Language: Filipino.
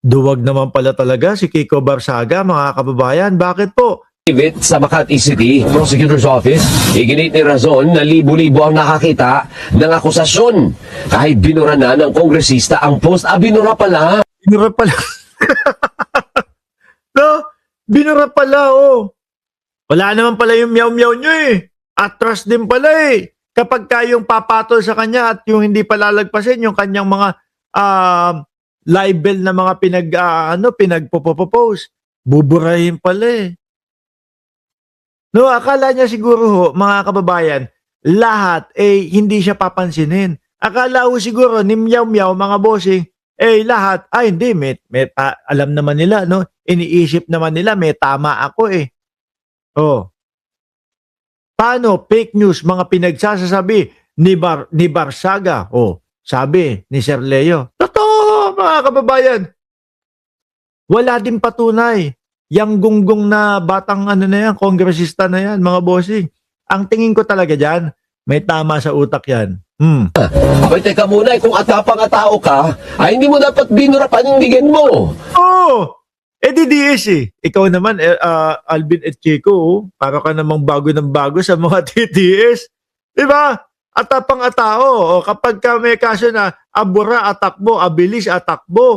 Duwag naman pala talaga si Kiko Barsaga, mga kababayan. Bakit po? Sa Makati City Prosecutor's Office, iginit ni Razon na libo-libo ang nakakita ng akusasyon. Kahit binura na ng kongresista ang post, binura pala. Binura pala. No? Binura pala, oh. Wala naman pala yung meow-meow nyo eh. Atras din pala eh. Kapag kayong papatol sa kanya at yung hindi palalagpasin yung kanyang mga libel na mga pinagpo-post, buburahin pala eh. No, akala niya siguro ho, mga kababayan, lahat hindi siya papansinin. Akala ho siguro ni meow-meow, mga bossing, lahat, hindi, alam naman nila, no? Iniisip naman nila, may tama ako eh. Oh. Paano fake news mga pinagsasasabi ni Barsaga? Oh, sabi ni Sir Leo. Totoo, mga kababayan. Wala din patunay. Yang gunggong na batang kongresista na yan, mga bossing. Ang tingin ko talaga dyan, may tama sa utak yan. Abay, teka muna, kung atapang tao ka, hindi mo dapat binura panindigan mo. Oh! DDS eh. Ikaw naman, Alvin at Chico, para ka namang bago ng bago sa mga DDS. Diba? Atapang tao. O, kapag ka may kaso na abura, atakbo, abilis, atakbo.